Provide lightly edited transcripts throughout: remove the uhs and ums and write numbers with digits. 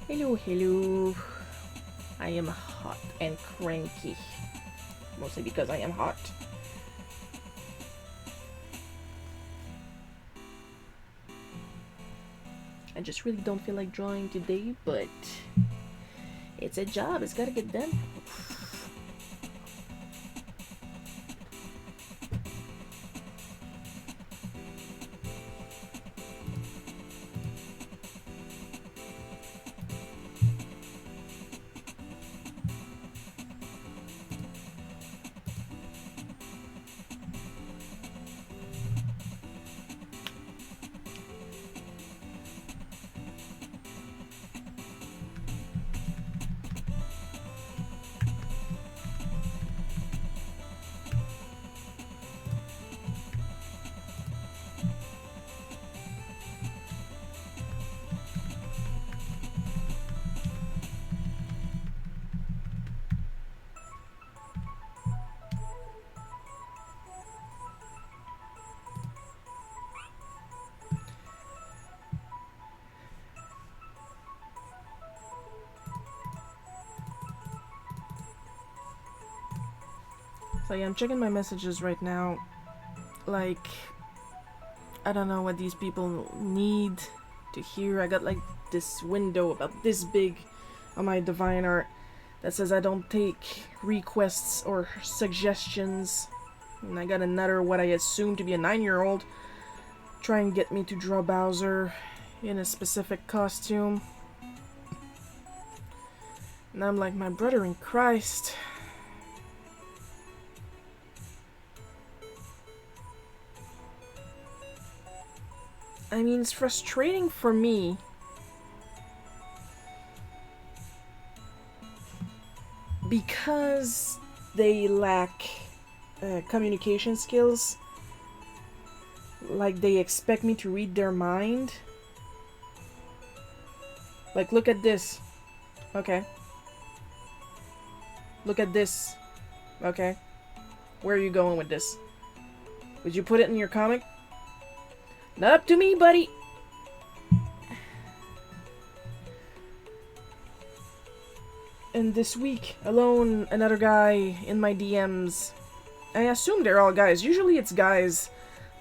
Hello, hello. I am hot and cranky. Mostly because I am hot. I just really don't feel like drawing today, but it's a job. It's gotta get done. So yeah, I'm checking my messages right now. Like, I don't know what these people need to hear. I got like this window about this big on my Divine Art that says I don't take requests or suggestions. And I got another what I assume to be a 9-year-old try and get me to draw Bowser in a specific costume. And I'm like, my brother in Christ. I mean, it's frustrating for me because they lack communication skills. Like, they expect me to read their mind. Like, look at this. Okay. Look at this. Okay. Where are you going with this? Would you put it in your comic? Not up to me, buddy. And this week, alone, another guy in my DMs. I assume they're all guys. Usually it's guys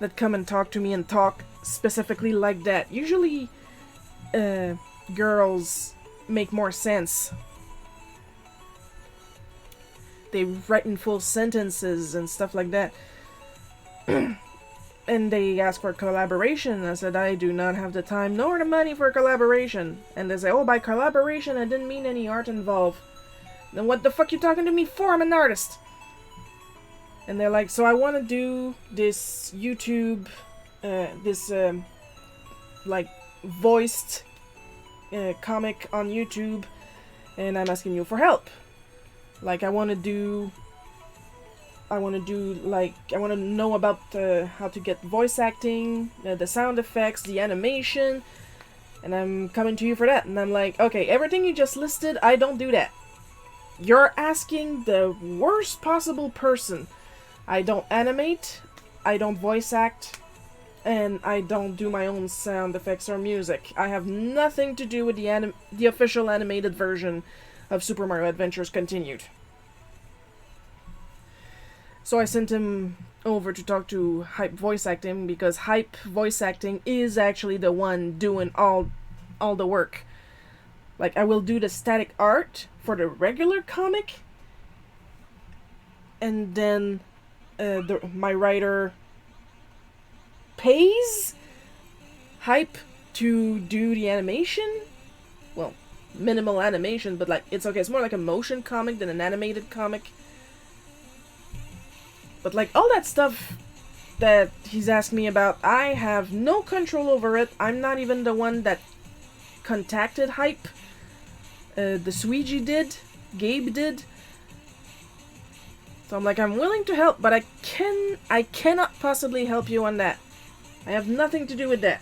that come and talk to me and talk specifically like that. Usually, girls make more sense. They write in full sentences and stuff like that. And they ask for collaboration. I said, I do not have the time nor the money for collaboration. And they say, oh, by collaboration, I didn't mean any art involved. Then what the fuck you talking to me for? I'm an artist. And they're like, so I want to do this YouTube, like, voiced comic on YouTube, and I'm asking you for help. Like, I want to know about how to get voice acting, the sound effects, the animation, and I'm coming to you for that. And I'm like, okay, everything you just listed, I don't do that. You're asking the worst possible person. I don't animate, I don't voice act, and I don't do my own sound effects or music. I have nothing to do with the official animated version of Super Mario Adventures Continued. So I sent him over to talk to Hype Voice Acting, because Hype Voice Acting is actually the one doing all the work. Like, I will do the static art for the regular comic, and then my writer pays Hype to do the animation. Well, minimal animation, but like, it's okay. It's more like a motion comic than an animated comic. But like, all that stuff that he's asked me about, I have no control over it. I'm not even the one that contacted Hype. The Sweegie did. Gabe did. So I'm like, I'm willing to help, but I cannot possibly help you on that. I have nothing to do with that.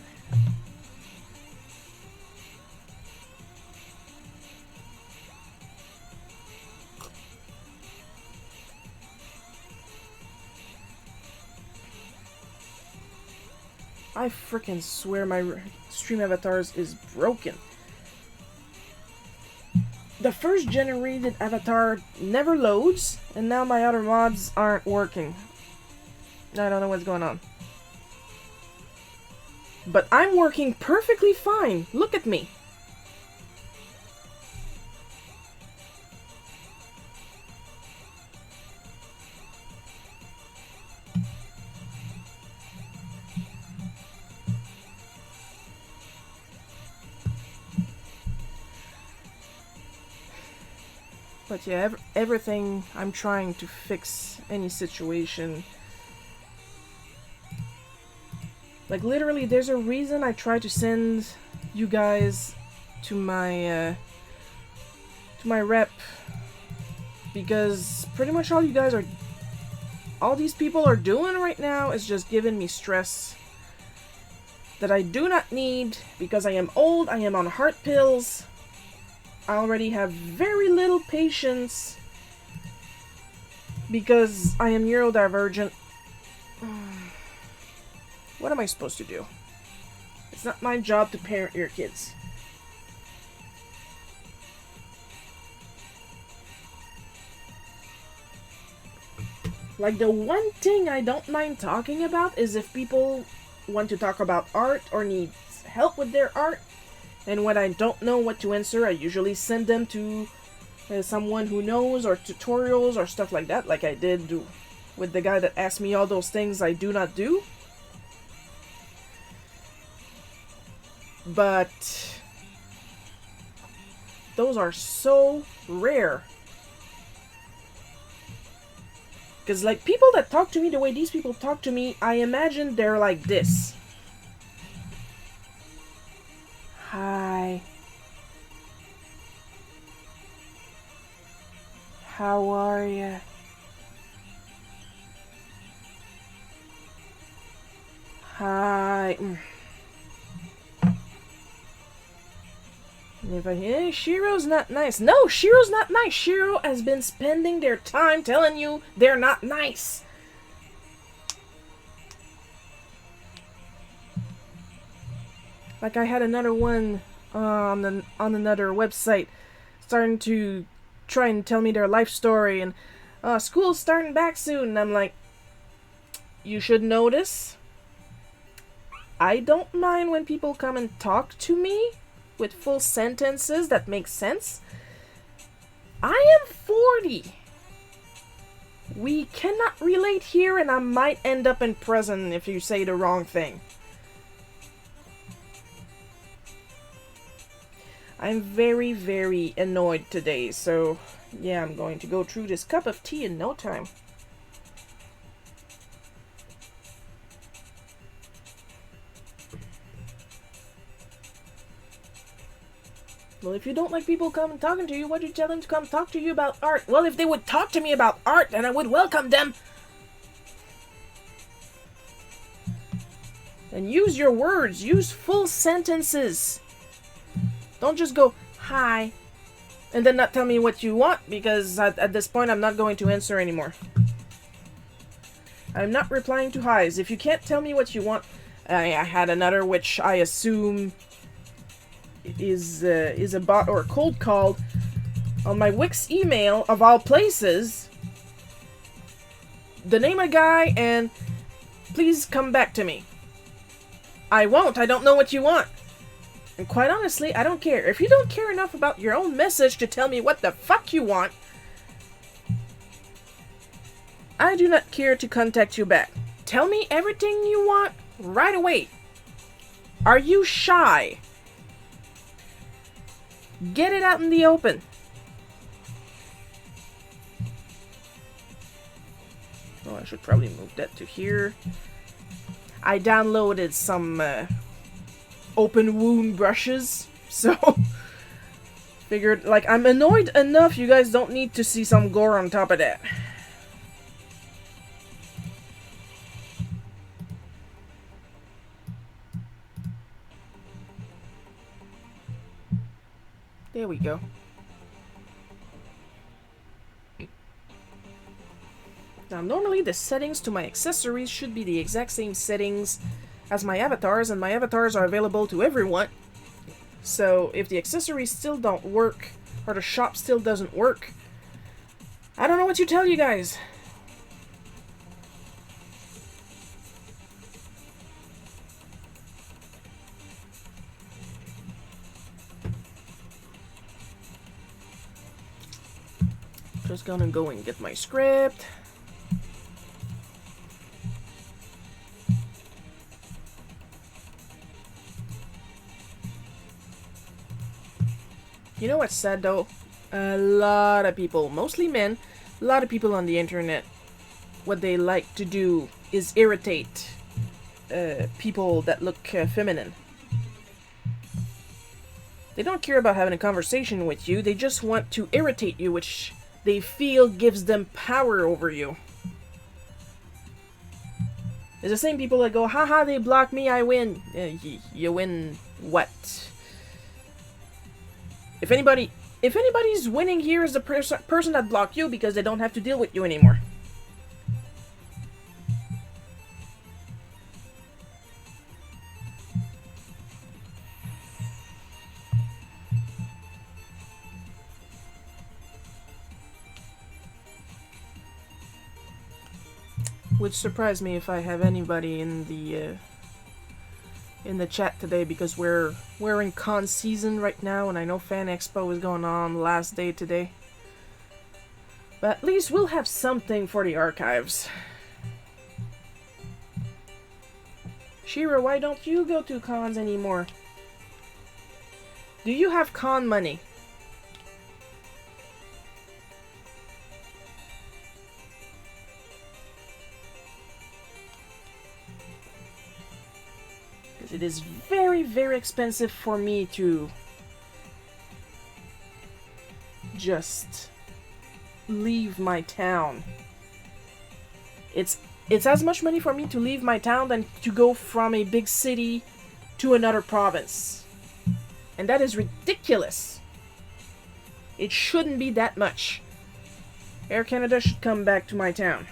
I freaking swear my stream avatars is broken. first generated avatar never loads, and now my other mods aren't working. I don't know what's going on. But I'm working perfectly fine. Look at me. But yeah, everything I'm trying to fix any situation. Like literally, there's a reason I try to send you guys to my rep, because pretty much all these people are doing right now is just giving me stress that I do not need because I am old. I am on heart pills. I already have very little patience because I am neurodivergent. What am I supposed to do? It's not my job to parent your kids. Like, the one thing I don't mind talking about is if people want to talk about art or need help with their art. And when I don't know what to answer, I usually send them to someone who knows, or tutorials or stuff like that, like I did with the guy that asked me all those things I do not do. But those are so rare. Because, like, people that talk to me the way these people talk to me, I imagine they're like this. Hi. How are ya? Hi. If I hear Shiro's not nice. No, Shiro's not nice. Shiro has been spending their time telling you they're not nice. Like, I had another one on another website starting to try and tell me their life story, and school's starting back soon, and I'm like, you should notice I don't mind when people come and talk to me with full sentences that make sense. I am 40. We cannot relate here, and I might end up in prison if you say the wrong thing. I'm very, very annoyed today, so yeah, I'm going to go through this cup of tea in no time. Well, if you don't like people come talking to you, why'd you tell them to come talk to you about art? Well, if they would talk to me about art, then I would welcome them. And use your words. Use full sentences. Don't just go, hi, and then not tell me what you want, because at this point I'm not going to answer anymore. I'm not replying to hi's. If you can't tell me what you want, I had another which I assume is a bot or a cold call on my Wix email, of all places. The name of guy and please come back to me. I won't. I don't know what you want. And quite honestly, I don't care. If you don't care enough about your own message to tell me what the fuck you want, I do not care to contact you back. Tell me everything you want right away. Are you shy? Get it out in the open. Oh, I should probably move that to here. I downloaded some open wound brushes, so figured, like, I'm annoyed enough, you guys don't need to see some gore on top of that. There we go. Now, normally the settings to my accessories should be the exact same settings as my avatars, and my avatars are available to everyone. So, if the accessories still don't work or the shop still doesn't work. I don't know what to tell you guys. Just gonna go and get my script. You know what's sad though? A lot of people, mostly men, a lot of people on the internet, what they like to do is irritate people that look feminine. They don't care about having a conversation with you, they just want to irritate you, which they feel gives them power over you. It's the same people that go, haha, they block me, I win. You win what? If anybody's winning here is the person that blocked you because they don't have to deal with you anymore. Would surprise me if I have anybody in the chat today because we're in con season right now, and I know Fan Expo is going on last day today. But at least we'll have something for the archives. Shira, why don't you go to cons anymore? Do you have con money? It is very, very expensive for me to just leave my town. It's as much money for me to leave my town than to go from a big city to another province. And that is ridiculous. It shouldn't be that much. Air Canada should come back to my town.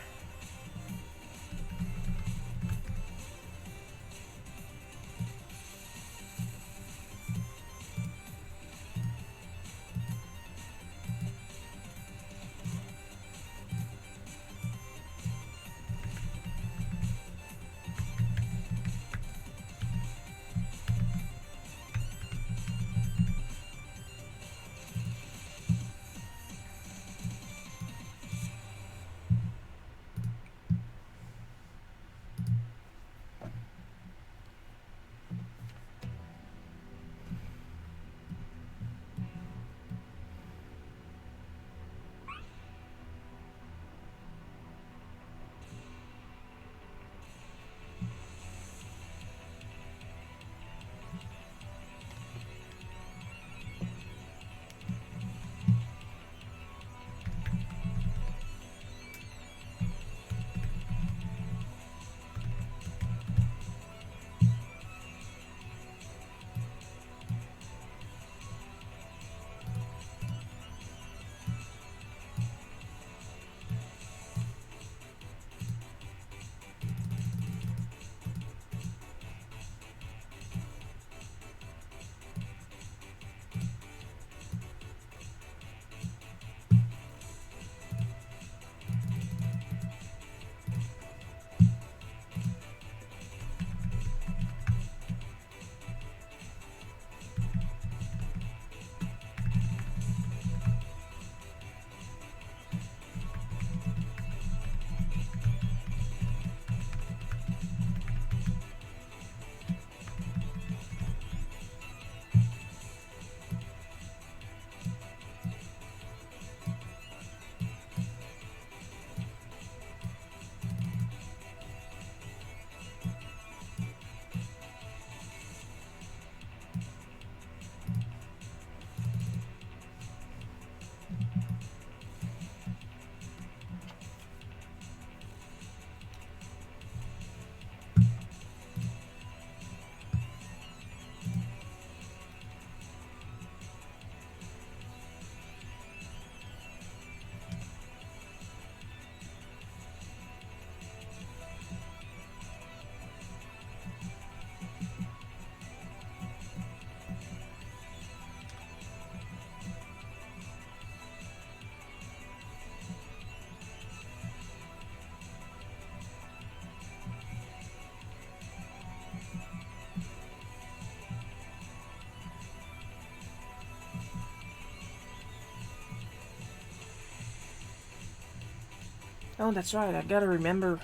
Oh, that's right. I gotta remember.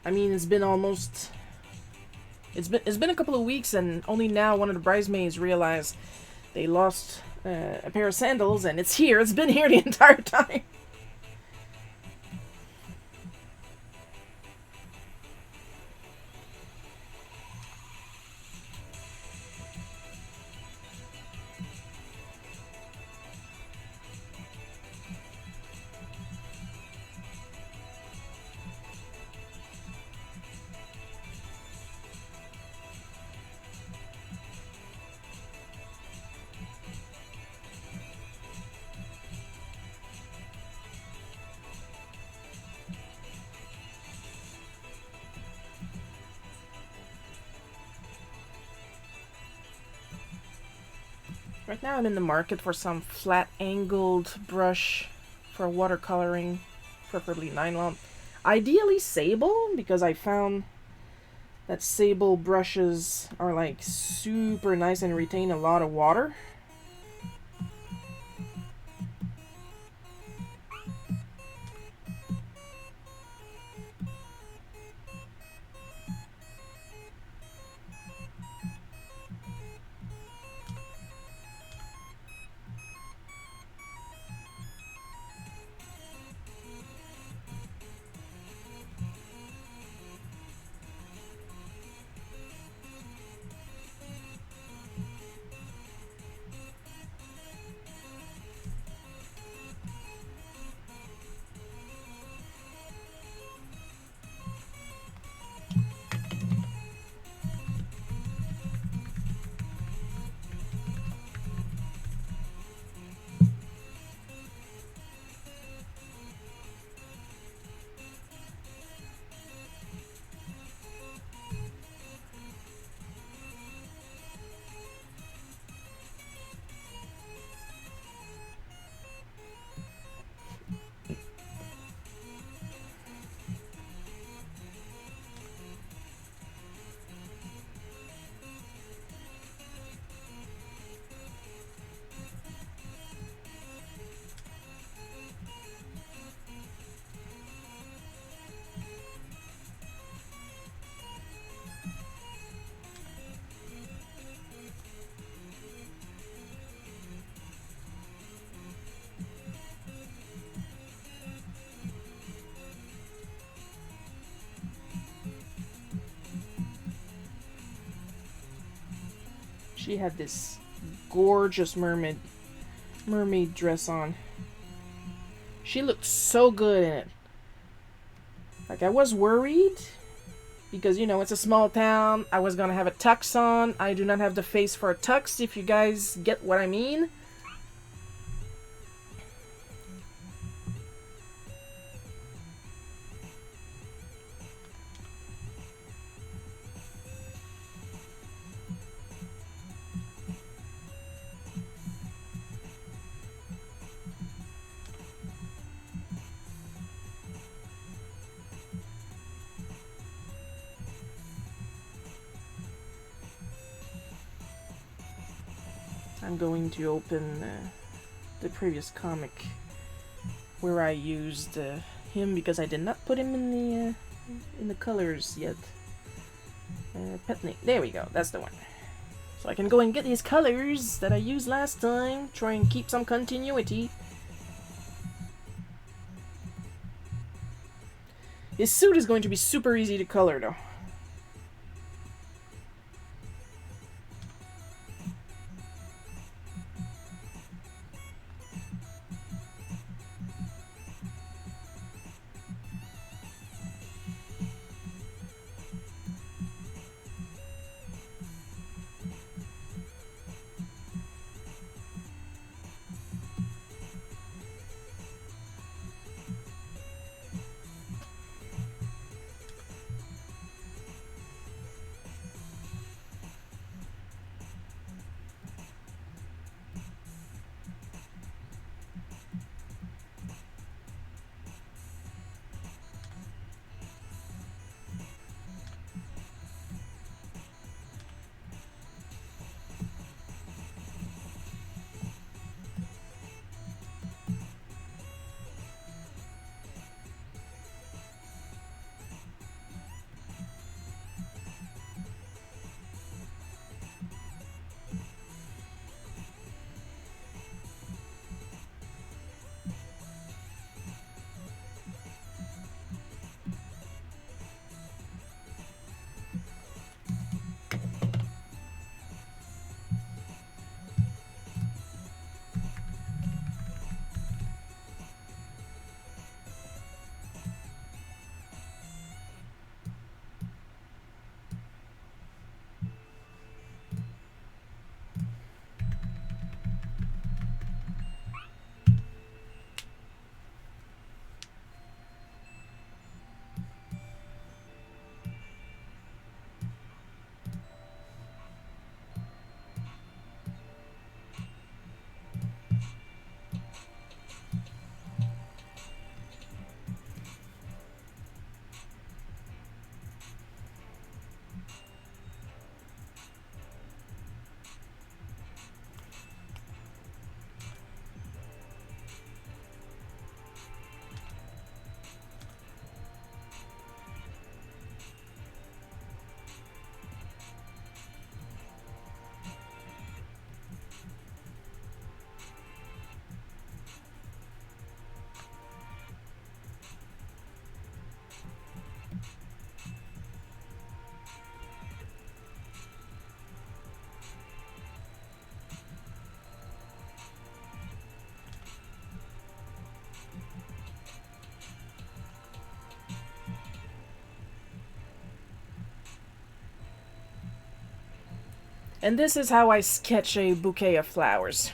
I mean, it's been almost. It's been a couple of weeks, and only now one of the bridesmaids realized they lost a pair of sandals, and it's here. It's been here the entire time. Right now I'm in the market for some flat angled brush for watercoloring, preferably nylon. Ideally sable, because I found that sable brushes are like super nice and retain a lot of water. She had this gorgeous mermaid dress on. She looked so good in it. Like, I was worried because, you know, it's a small town. I was gonna have a tux on. I do not have the face for a tux, if you guys get what I mean. I'm going to open the previous comic where I used him because I did not put him in the colors yet. Petney. There we go. That's the one. So I can go and get his colors that I used last time. Try and keep some continuity. His suit is going to be super easy to color though. And this is how I sketch a bouquet of flowers.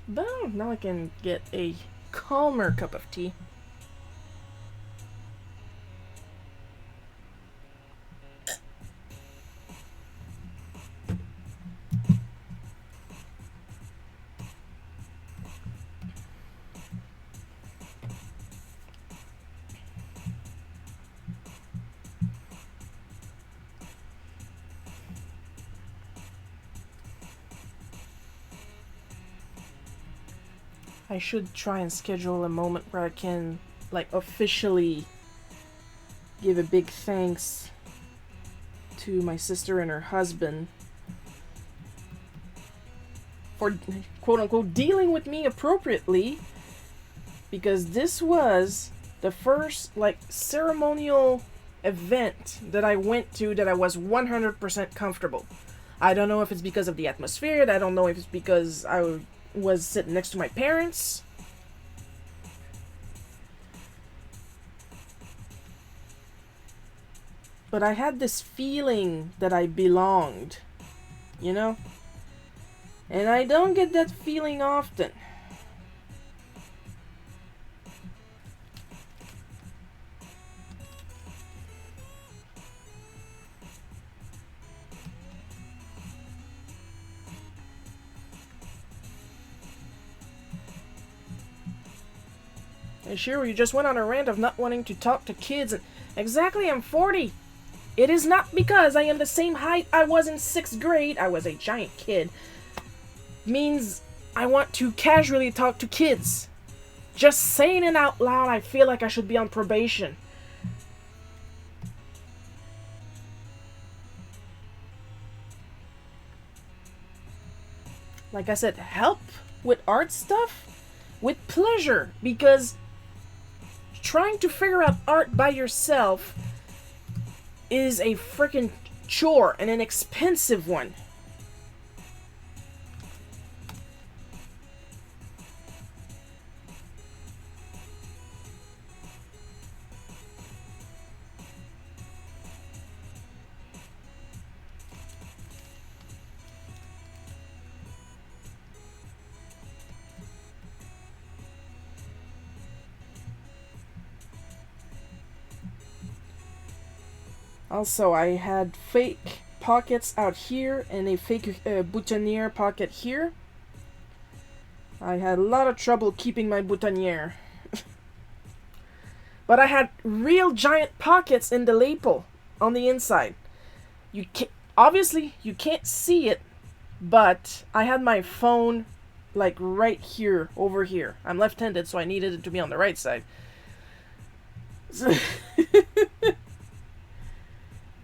But now I can get a calmer cup of tea. I should try and schedule a moment where I can, like, officially give a big thanks to my sister and her husband for, quote unquote, dealing with me appropriately, because this was the first, like, ceremonial event that I went to that I was 100% comfortable. I don't know if it's because of the atmosphere, I don't know if it's because I was sitting next to my parents. But I had this feeling that I belonged, you know? And I don't get that feeling often. Hey, sure, you just went on a rant of not wanting to talk to kids, and exactly, I'm 40. It is not because I am the same height I was in 6th grade, I was a giant kid, means I want to casually talk to kids. Just saying it out loud, I feel like I should be on probation. Like I said, help with art stuff with pleasure, because trying to figure out art by yourself is a freaking chore and an expensive one. Also, I had fake pockets out here and a fake boutonniere pocket here. I had a lot of trouble keeping my boutonniere. But I had real giant pockets in the lapel on the inside. Obviously, you can't see it, but I had my phone like right here, over here. I'm left-handed, so I needed it to be on the right side.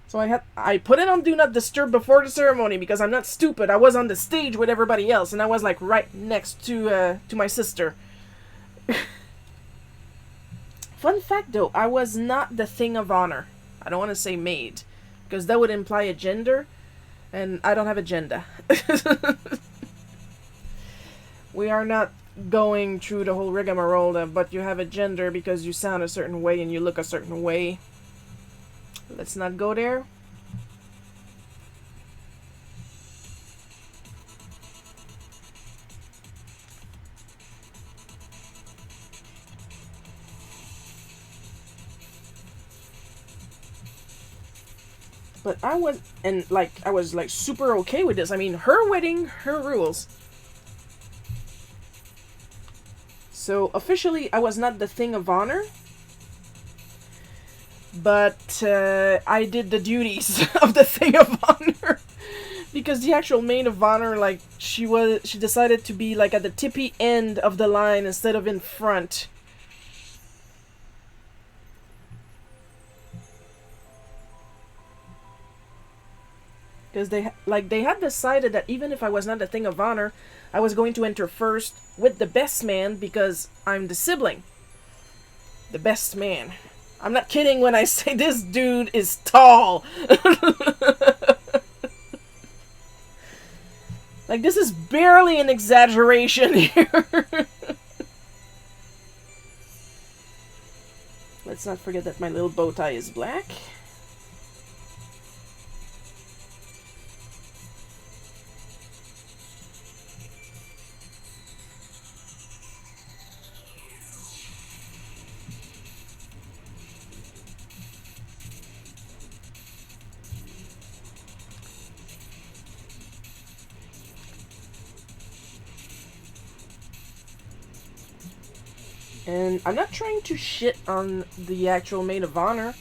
So I put it on Do Not Disturb before the ceremony because I'm not stupid. I was on the stage with everybody else, and I was like right next to my sister. Fun fact though, I was not the thing of honor. I don't want to say maid, because that would imply a gender, and I don't have a gender. We are not going through the whole rigmarole, but you have a gender because you sound a certain way and you look a certain way. Let's not go there. But I was like super okay with this. I mean, her wedding, her rules. So officially I was not the thing of honor, but I did the duties of the thing of honor. Because the actual maid of honor, like, she decided to be like at the tippy end of the line instead of in front. Because they had decided that even if I was not the thing of honor, I was going to enter first with the best man because I'm the sibling. The best man. I'm not kidding when I say this dude is tall. Like, this is barely an exaggeration here. Let's not forget that my little bow tie is black. And I'm not trying to shit on the actual maid of honor.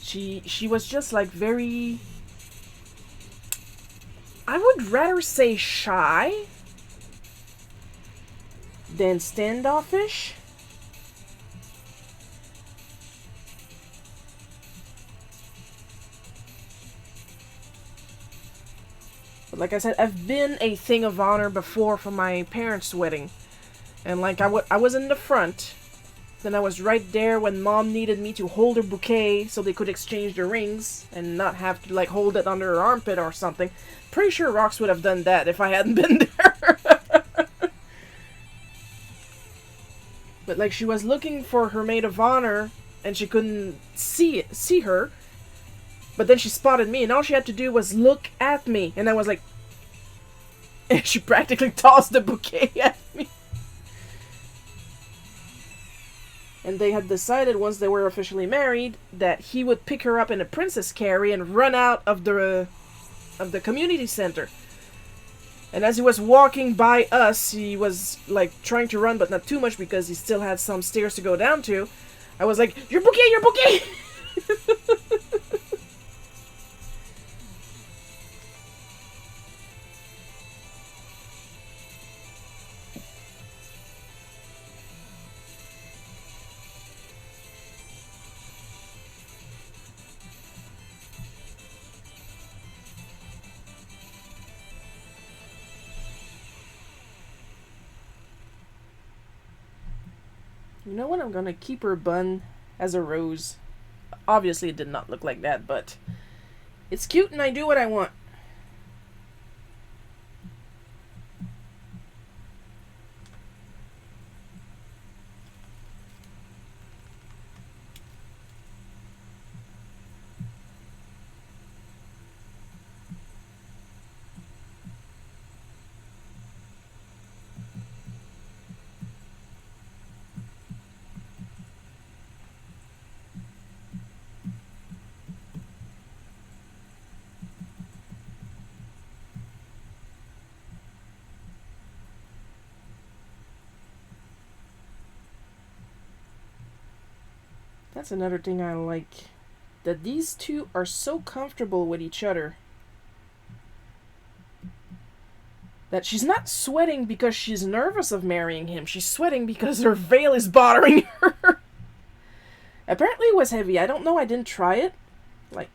She was just like very... I would rather say shy than standoffish. But like I said, I've been a thing of honor before for my parents' wedding. And like I was in the front, then I was right there when mom needed me to hold her bouquet so they could exchange the rings and not have to like hold it under her armpit or something. Pretty sure Rox would have done that if I hadn't been there. But like she was looking for her maid of honor and she couldn't see her. But then she spotted me and all she had to do was look at me and I was like, and she practically tossed the bouquet at me. And they had decided once they were officially married that he would pick her up in a princess carry and run out of the community center. And as he was walking by us, he was like trying to run, but not too much because he still had some stairs to go down to. I was like, "Your bouquet, your bouquet!" You know what? I'm gonna keep her bun as a rose. Obviously, it did not look like that, but it's cute and I do what I want. That's another thing I like. That these two are so comfortable with each other. That she's not sweating because she's nervous of marrying him. She's sweating because her veil is bothering her. Apparently it was heavy. I don't know, I didn't try it. Like,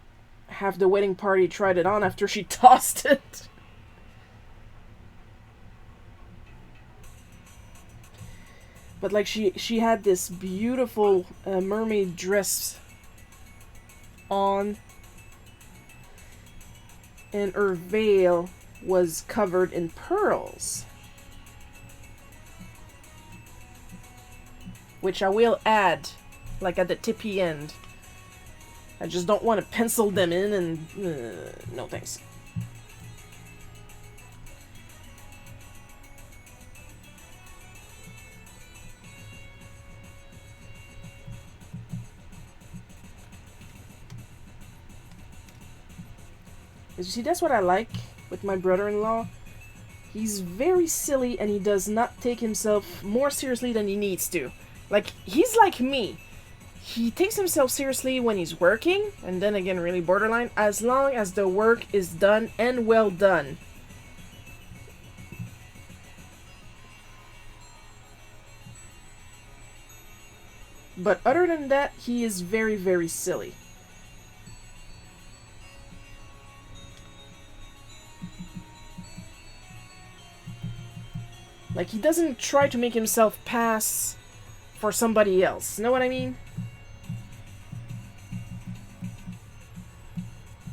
half the wedding party tried it on after she tossed it. But like she had this beautiful mermaid dress on, and her veil was covered in pearls, which I will add, like at the tippy end. I just don't want to pencil them in, and no thanks. You see, that's what I like with my brother-in-law. He's very silly, and he does not take himself more seriously than he needs to. Like, he's like me. He takes himself seriously when he's working, and then again really borderline, as long as the work is done and well done. But other than that, he is very, very silly. Like, he doesn't try to make himself pass for somebody else. Know what I mean?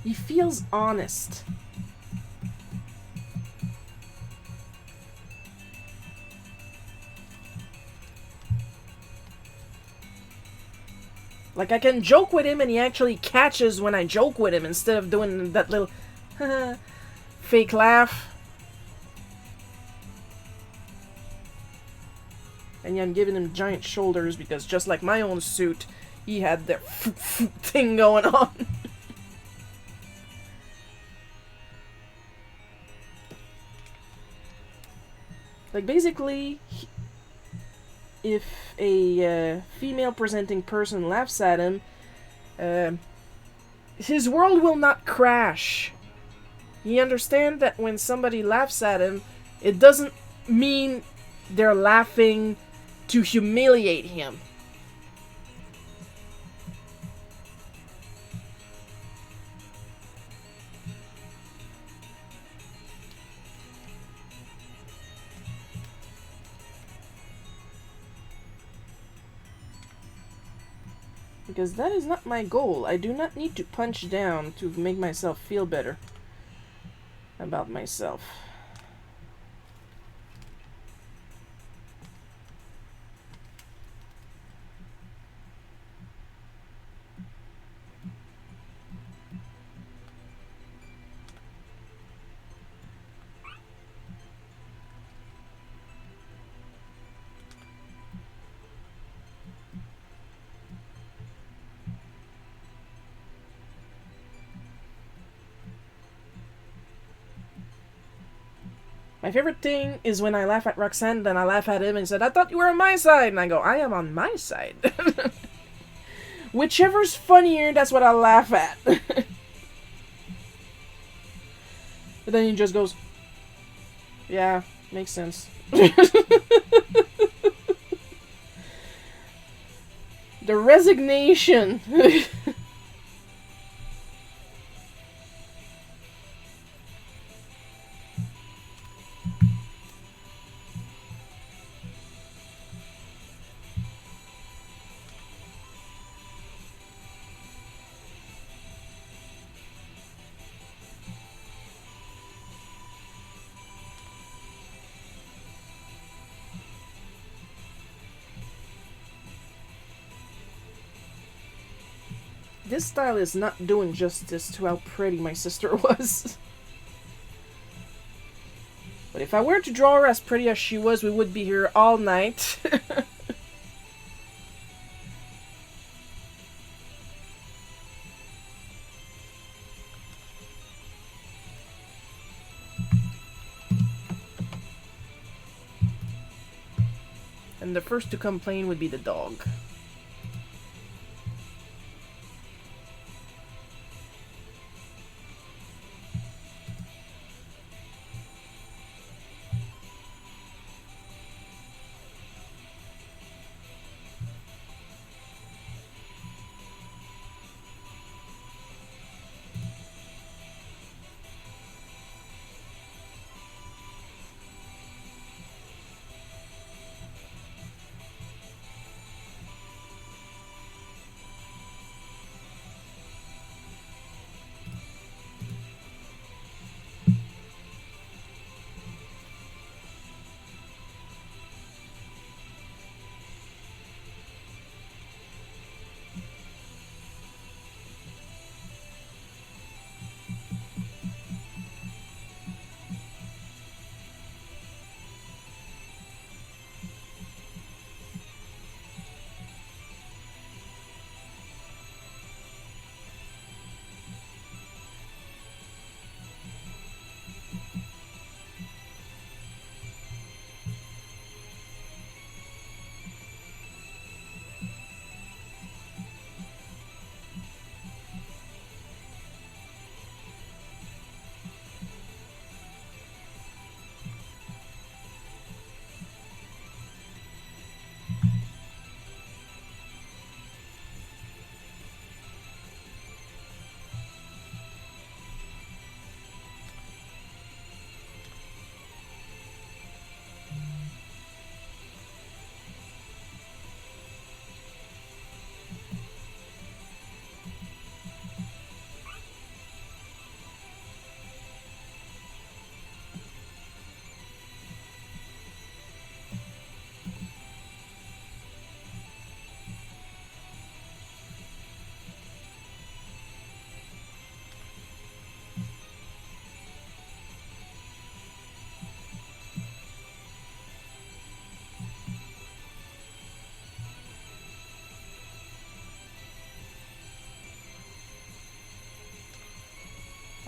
He feels honest. Like, I can joke with him and he actually catches when I joke with him instead of doing that little fake laugh. And yeah, I'm giving him giant shoulders because just like my own suit, he had that thing going on. Like, basically, if a female presenting person laughs at him, his world will not crash. He understands that when somebody laughs at him, it doesn't mean they're laughing to humiliate him. Because that is not my goal. I do not need to punch down to make myself feel better about myself. My favorite thing is when I laugh at Roxanne, then I laugh at him and said, I thought you were on my side. And I go, I am on my side. Whichever's funnier, that's what I laugh at. But then he just goes, yeah, makes sense. The resignation. This style is not doing justice to how pretty my sister was. But if I were to draw her as pretty as she was, we would be here all night. And the first to complain would be the dog.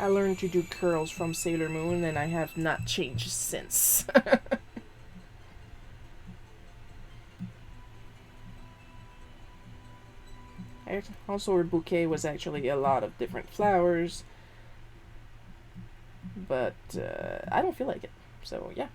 I learned to do curls from Sailor Moon, and I have not changed since. Also, her bouquet was actually a lot of different flowers, but I don't feel like it. So yeah.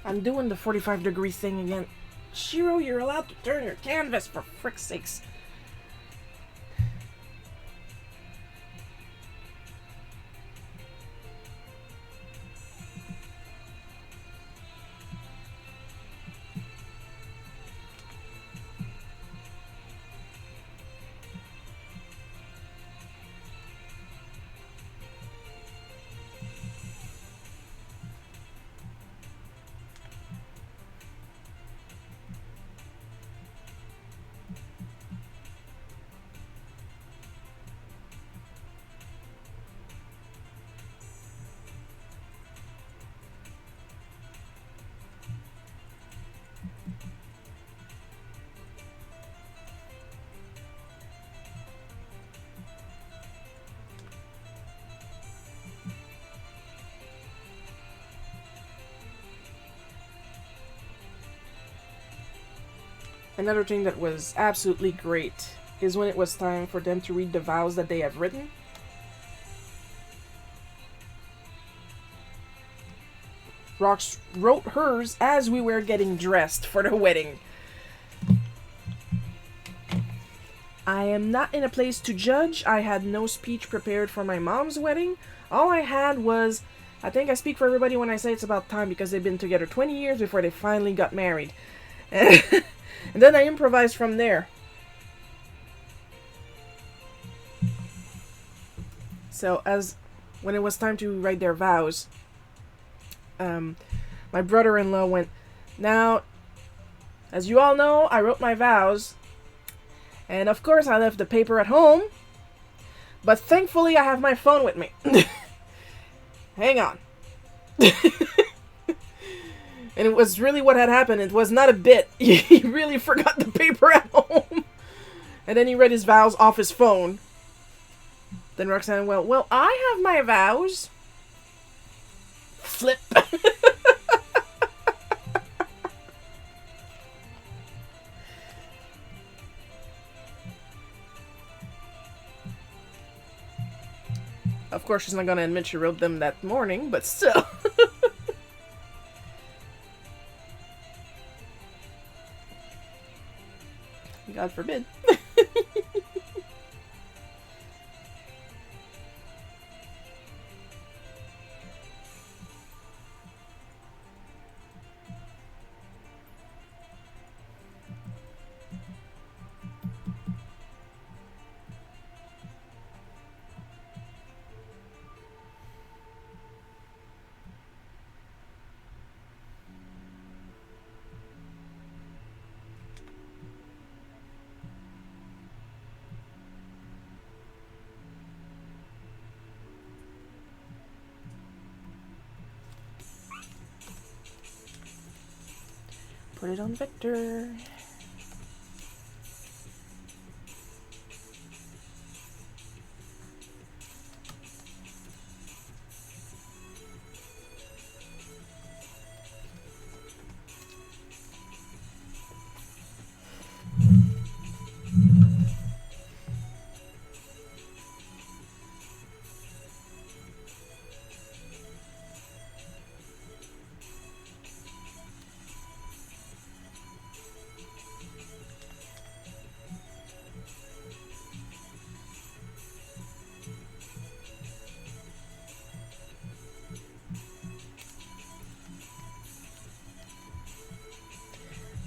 I'm doing the 45-degree thing again. Shiro, you're allowed to turn your canvas, for frick's sakes. Another thing that was absolutely great is when it was time for them to read the vows that they have written. Rox wrote hers as we were getting dressed for the wedding. I am not in a place to judge. I had no speech prepared for my mom's wedding. All I had was, I think I speak for everybody when I say it's about time because they've been together 20 years before they finally got married. And then I improvised from there. So when it was time to write their vows, my brother-in-law went, "Now, as you all know, I wrote my vows. And of course I left the paper at home. But thankfully I have my phone with me." Hang on. And it was really what had happened. It was not a bit. He really forgot the paper at home. And then he read his vows off his phone. Then Roxanne, well, I have my vows. Flip. Of course, she's not going to admit she wrote them that morning, but still. God forbid. Put it on Victor.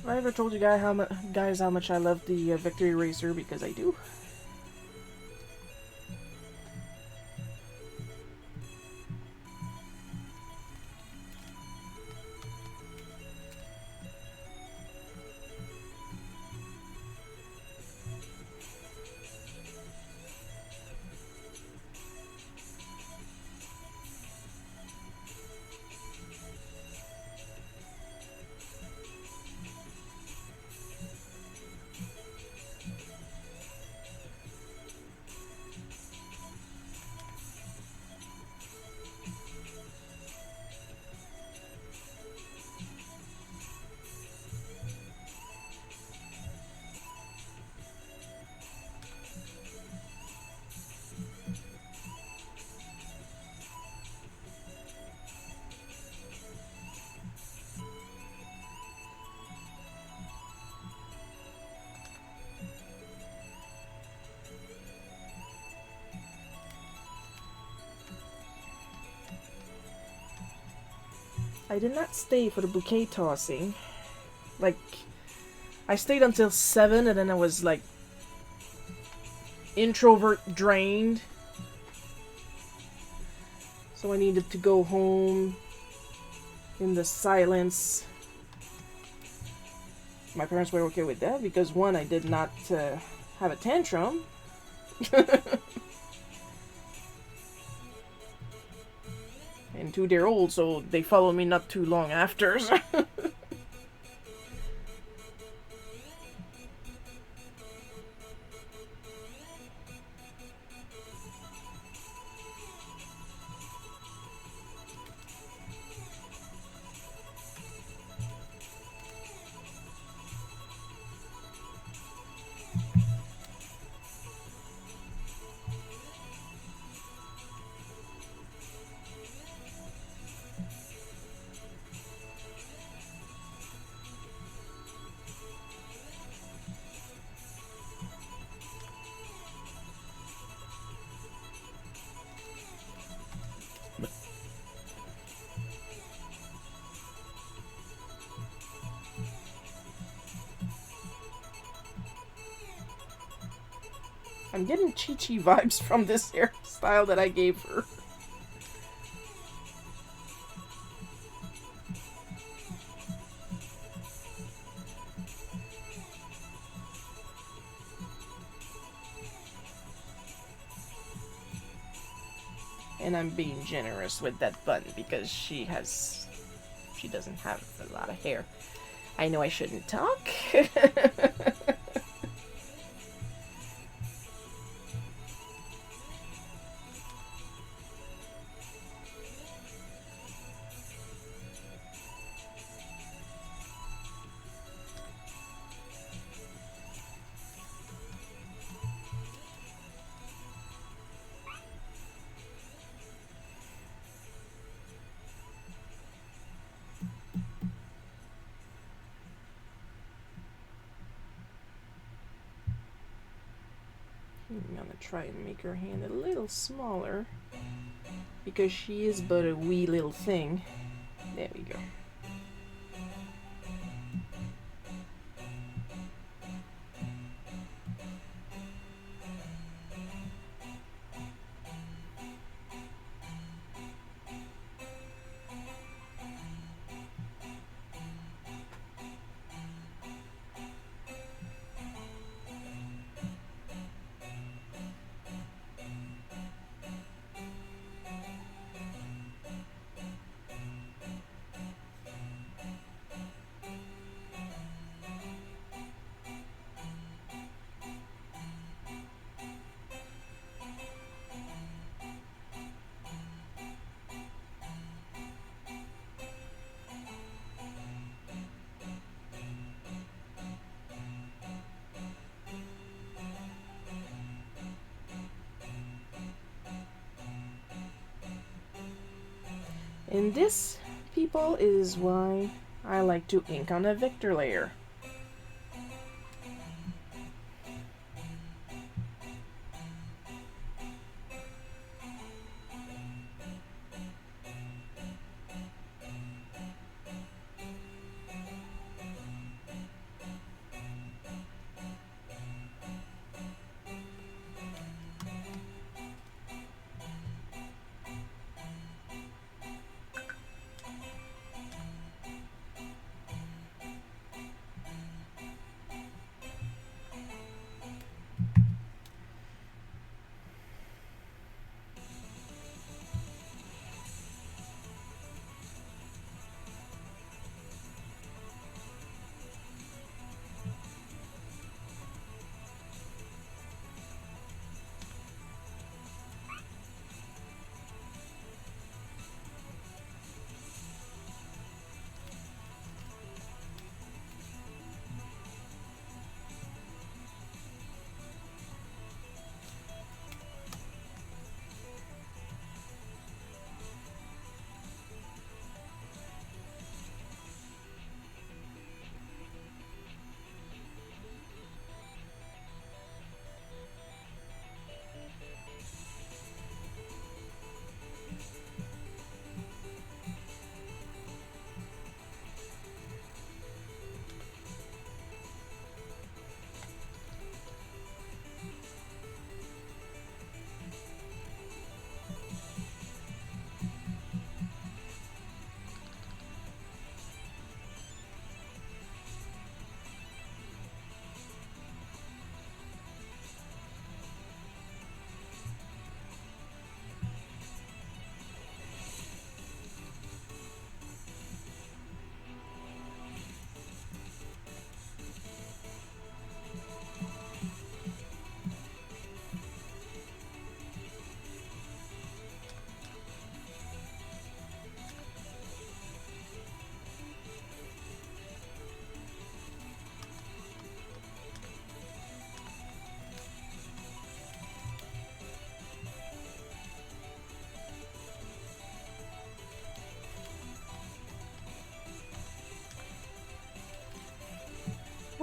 I ever told you guys how much I love the Victory Racer, because I do. I did not stay for the bouquet tossing. Like, I stayed until 7 and then I was like introvert drained. So I needed to go home in the silence. My parents were okay with that because, one, I did not have a tantrum. And 2, they're old, so they followed me not too long after. I'm getting Chi-Chi vibes from this hairstyle that I gave her. And I'm being generous with that bun because she doesn't have a lot of hair. I know I shouldn't talk. I'm gonna try and make her hand a little smaller because she is but a wee little thing. There we go. And this, people, is why I like to ink on a vector layer.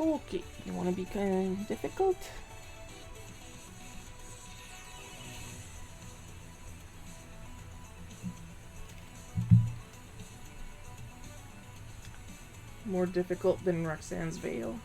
Okay, you want to be kind of difficult? More difficult than Roxanne's Veil.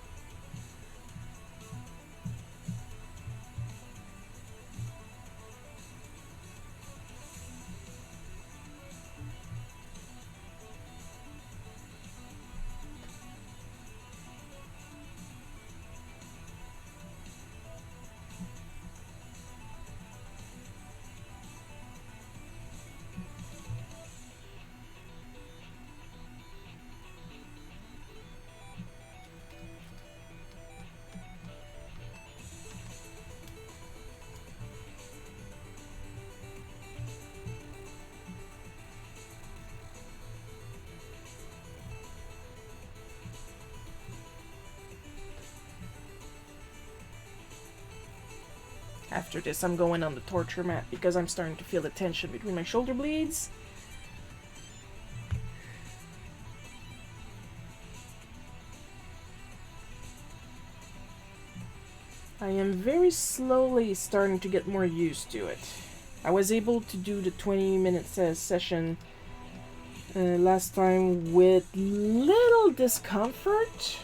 After this, I'm going on the torture mat because I'm starting to feel the tension between my shoulder blades. I am very slowly starting to get more used to it. I was able to do the 20-minute session last time with little discomfort.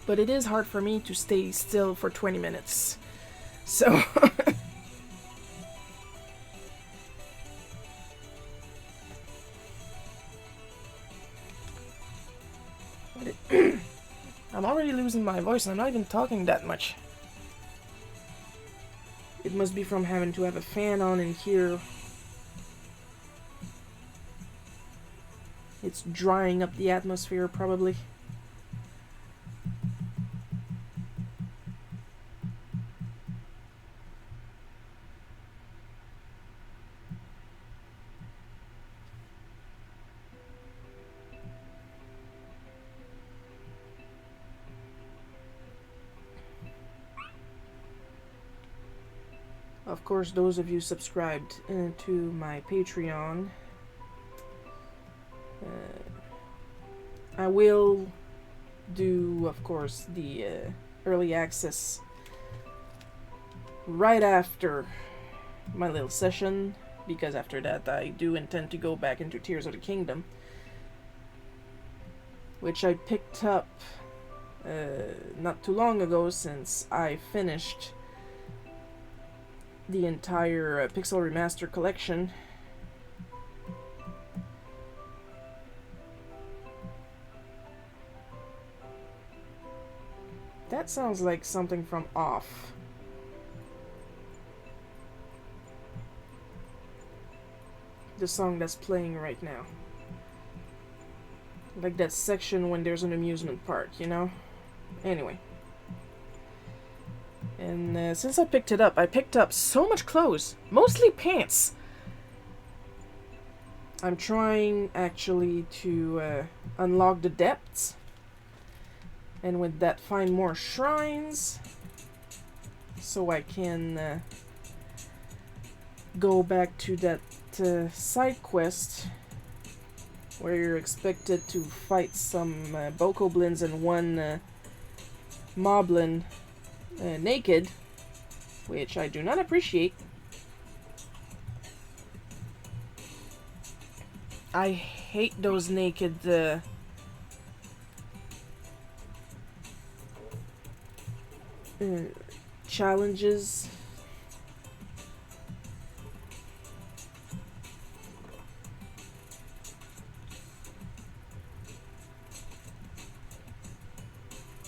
But it is hard for me to stay still for 20 minutes. So... I'm already losing my voice and I'm not even talking that much. It must be from having to have a fan on in here. It's drying up the atmosphere, probably. Of course, those of you subscribed to my Patreon, I will do, of course, the early access right after my little session, because after that I do intend to go back into Tears of the Kingdom, which I picked up not too long ago, since I finished the entire Pixel Remaster collection. That sounds like something from Off. The song that's playing right now. Like that section when there's an amusement park, you know? Anyway. And since I picked up so much clothes. Mostly pants. I'm trying, actually, to unlock the depths. And with that, find more shrines. So I can go back to that side quest. Where you're expected to fight some bokoblins and one moblin naked, which I do not appreciate. I hate those naked challenges.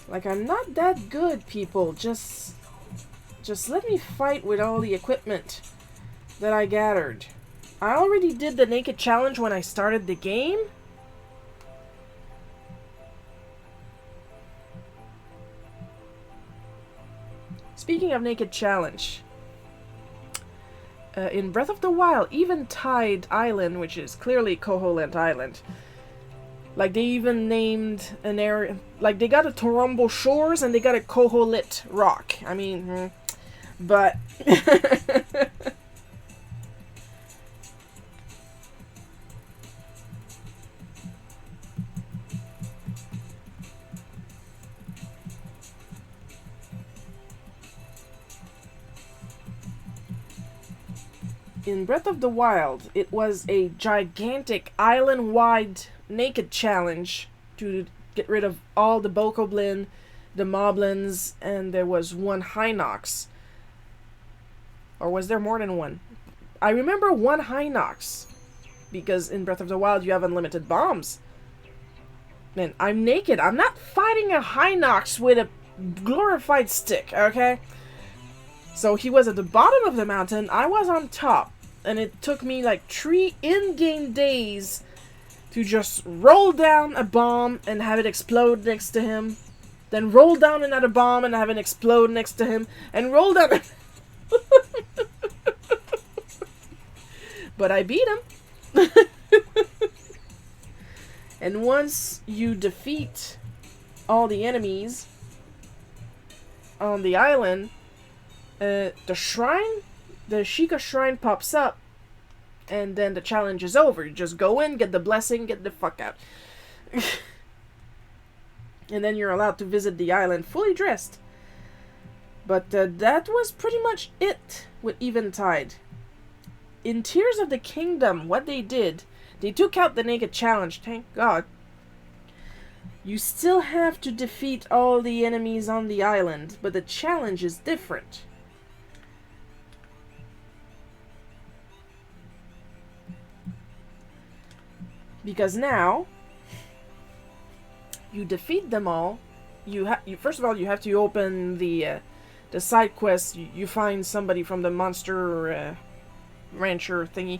Like, I'm not that good, people. Just let me fight with all the equipment that I gathered. I already did the naked challenge when I started the game. Speaking of naked challenge, in Breath of the Wild, Eventide Island, which is clearly Koholint Island, like, they even named an area, like, they got a Torombo Shores and they got a Koholit Rock. I mean, But in Breath of the Wild, it was a gigantic island-wide naked challenge to get rid of all the Bokoblin, the Moblins, and there was one Hinox. Or was there more than one? I remember one Hinox, because in Breath of the Wild you have unlimited bombs. Man, I'm naked. I'm not fighting a Hinox with a glorified stick, okay? So he was at the bottom of the mountain, I was on top, and it took me like 3 in-game days to just roll down a bomb and have it explode next to him, then roll down another bomb and have it explode next to him, and roll down... But I beat him. And once you defeat all the enemies on the island, the shrine, the Sheikah shrine pops up, and then the challenge is over. You just go in, get the blessing, get the fuck out. And then you're allowed to visit the island fully dressed. But that was pretty much it with Eventide. In Tears of the Kingdom, what they did, they took out the naked challenge, thank God. You still have to defeat all the enemies on the island, but the challenge is different. Because now, you defeat them all. First of all, you have to open the side quest. You find somebody from the monster rancher thingy.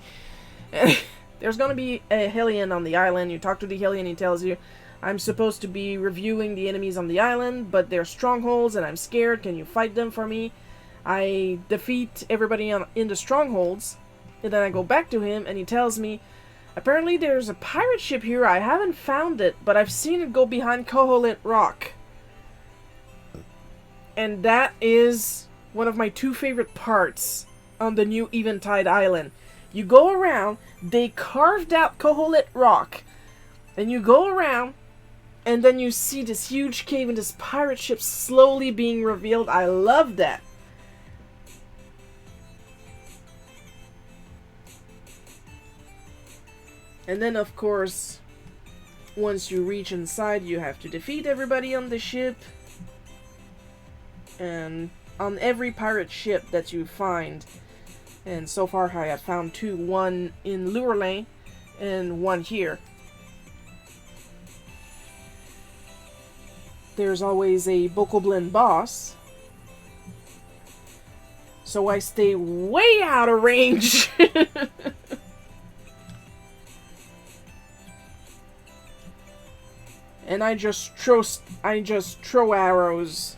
There's gonna be a Hellion on the island. You talk to the Hellion, he tells you, I'm supposed to be reviewing the enemies on the island, but they're strongholds and I'm scared. Can you fight them for me? I defeat everybody in the strongholds, and then I go back to him and he tells me, apparently there's a pirate ship here. I haven't found it, but I've seen it go behind Kool-Aid Rock. And that is one of my 2 favorite parts on the new Eventide Island. You go around, they carved out Kool-Aid Rock, and you go around, and then you see this huge cave and this pirate ship slowly being revealed. I love that. And then, of course, once you reach inside, you have to defeat everybody on the ship. And on every pirate ship that you find, and so far I have found 2, one in Lurelin and one here. There's always a Bokoblin boss, so I stay way out of range. And I just throw arrows,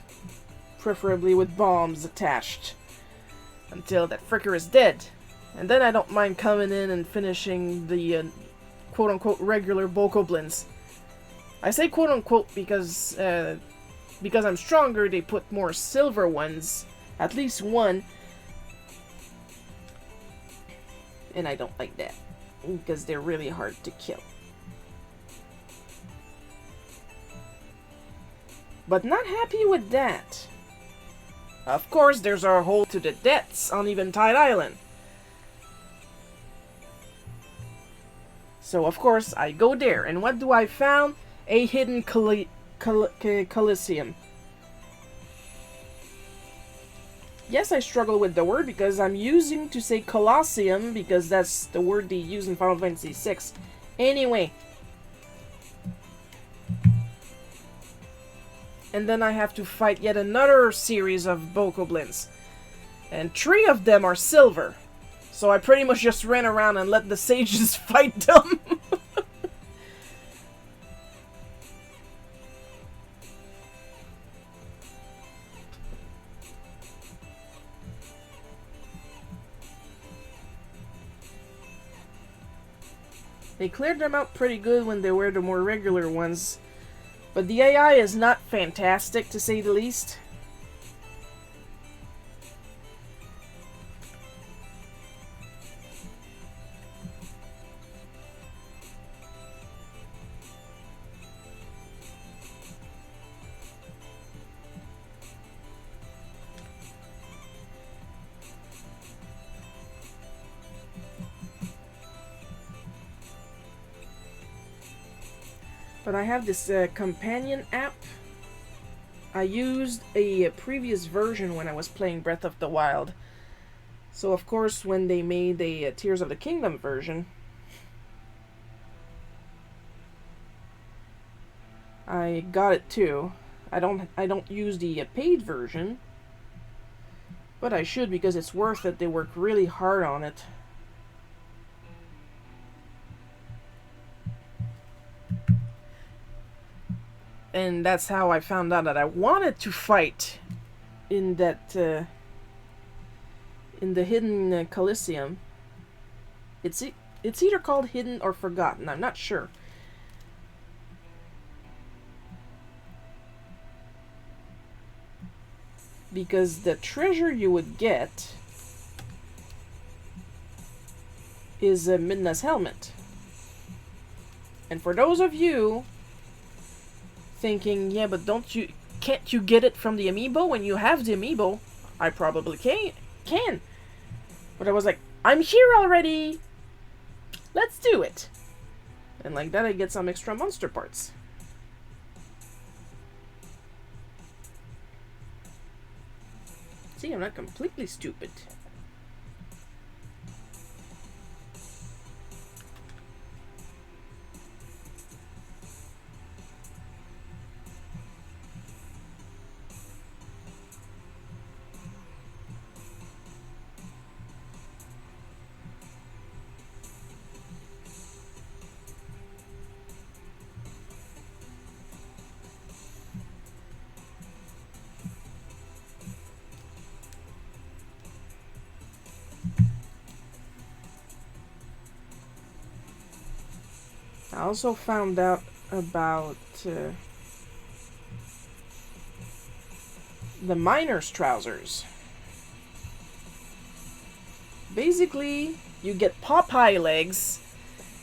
preferably with bombs attached, until that fricker is dead. And then I don't mind coming in and finishing the quote-unquote regular Bokoblins. I say quote-unquote because I'm stronger, they put more silver ones, at least one. And I don't like that, because they're really hard to kill. But not happy with that. Of course, there's our hole to the depths on Eventide Island. So, of course, I go there. And what do I found? A hidden Coliseum. Yes, I struggle with the word because I'm using to say Colosseum because that's the word they use in Final Fantasy VI. Anyway. And then I have to fight yet another series of Bokoblins. And 3 of them are silver. So I pretty much just ran around and let the sages fight them. They cleared them out pretty good when they were the more regular ones. But the AI is not fantastic, to say the least. But I have this companion app. I used a previous version when I was playing Breath of the Wild. So of course when they made a Tears of the Kingdom version, I got it too. I don't use the paid version, but I should because it's worth it. They work really hard on it. And that's how I found out that I wanted to fight in that in the hidden Coliseum. It's either called Hidden or Forgotten. I'm not sure. Because the treasure you would get is Midna's helmet. And for those of you thinking, yeah, but can't you get it from the amiibo when you have the amiibo? I probably can. But I was like, I'm here already. Let's do it. And like that I get some extra monster parts. See, I'm not completely stupid. I also found out about the miner's trousers. Basically, you get Popeye legs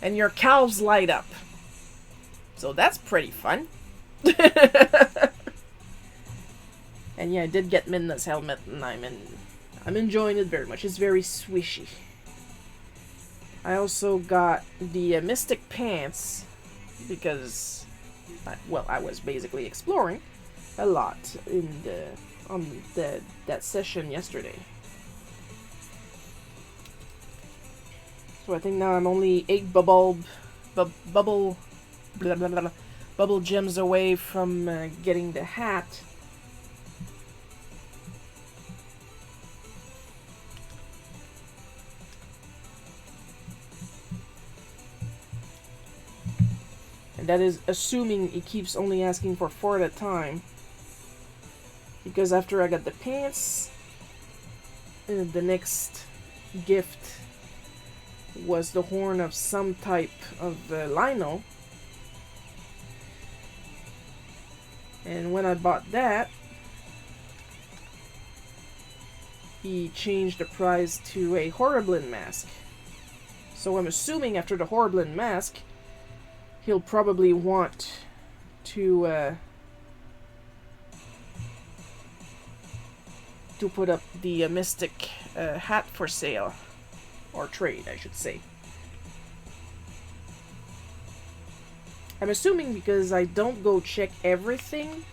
and your calves light up. So that's pretty fun. And yeah, I did get Midna's helmet and I'm enjoying it very much. It's very swishy. I also got the Mystic Pants because, I was basically exploring a lot in that session yesterday. So I think now I'm only 8 bubble gems away from getting the hat. That is assuming it keeps only asking for 4 at a time. Because after I got the pants, the next gift was the horn of some type of lino. And when I bought that, he changed the price to a Horriblin mask. So I'm assuming after the Horriblin mask, he'll probably want to put up the Mystic hat for sale. Or trade, I should say. I'm assuming because I don't go check everything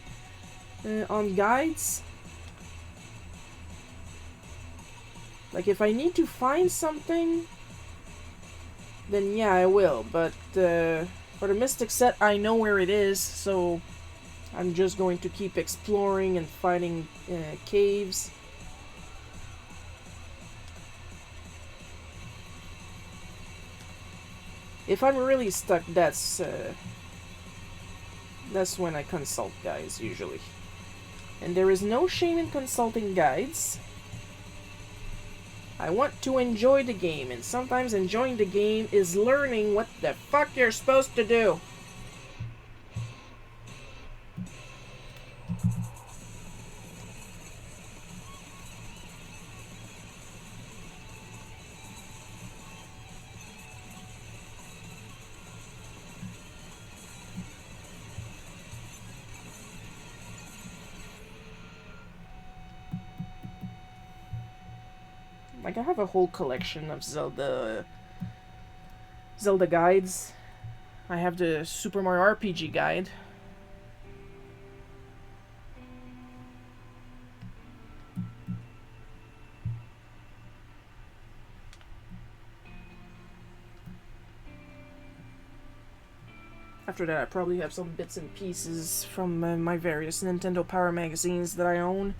on guides. Like if I need to find something, then yeah, I will. But for the Mystic set, I know where it is, so I'm just going to keep exploring and finding caves. If I'm really stuck, that's when I consult guides, usually. And there is no shame in consulting guides. I want to enjoy the game, and sometimes enjoying the game is learning what the fuck you're supposed to do. Like, I have a whole collection of Zelda guides. I have the Super Mario RPG guide. After that, I probably have some bits and pieces from my various Nintendo Power magazines that I own.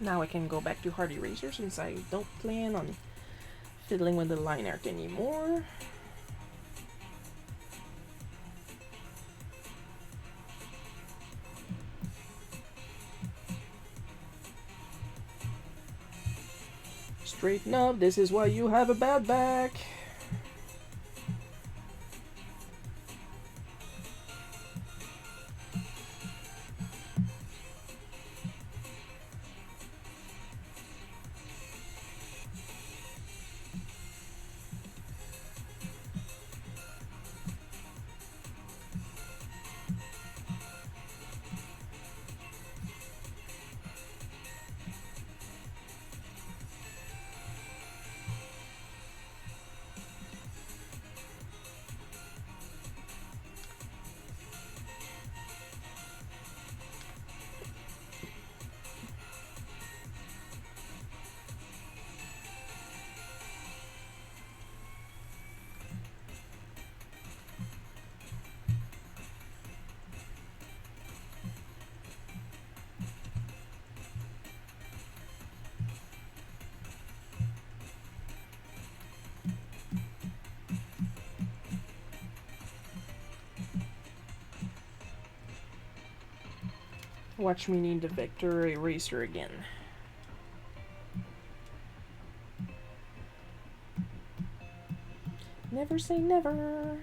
Now I can go back to Hard Eraser since I don't plan on fiddling with the line art anymore. Straighten up, this is why you have a bad back. Watch me need the vector eraser again. Never say never.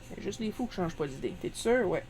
Il y a juste les fous qui changent pas d'idée. T'es sûr? Ouais.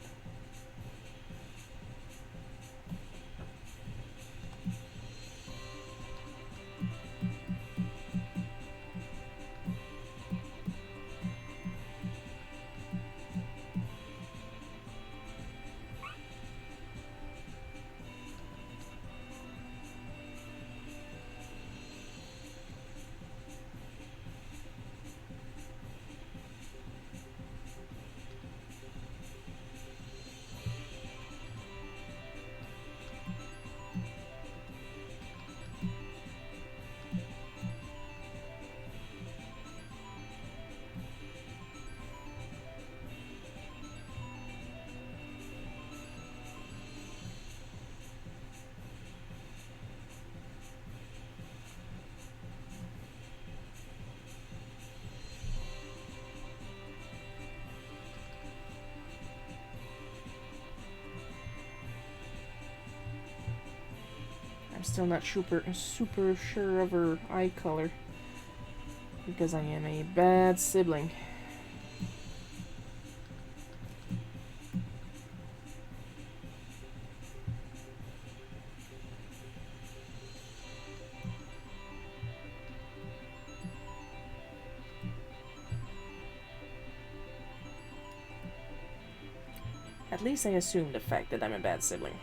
I'm still not super sure of her eye color because I am a bad sibling. At least I assume the fact that I'm a bad sibling.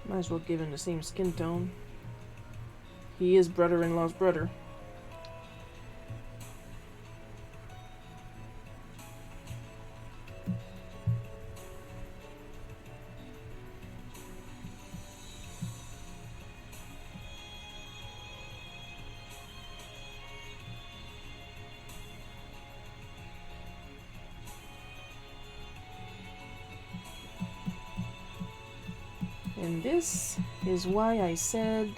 Might as well give him the same skin tone. He is brother-in-law's brother. And this is why I said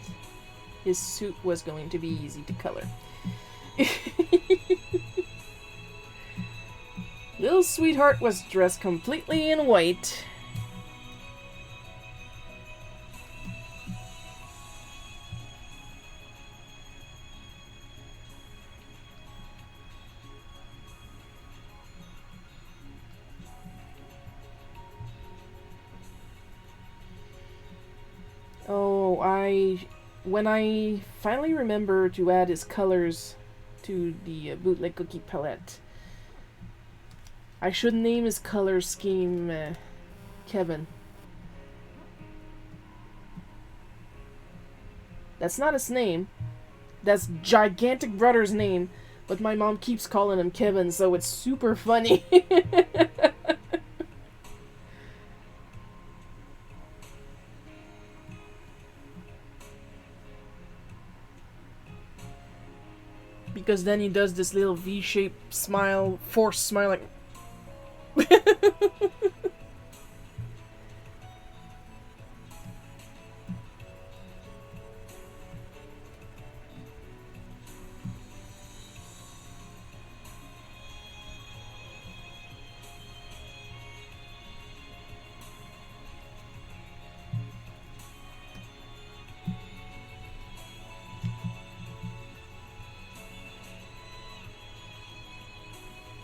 his suit was going to be easy to color. Little sweetheart was dressed completely in white. Oh, when I finally remember to add his colors to the bootleg cookie palette, I should name his color scheme Kevin. That's not his name. That's Gigantic Brother's name, but my mom keeps calling him Kevin, so it's super funny. Because then he does this little V-shaped smile, forced smile, like...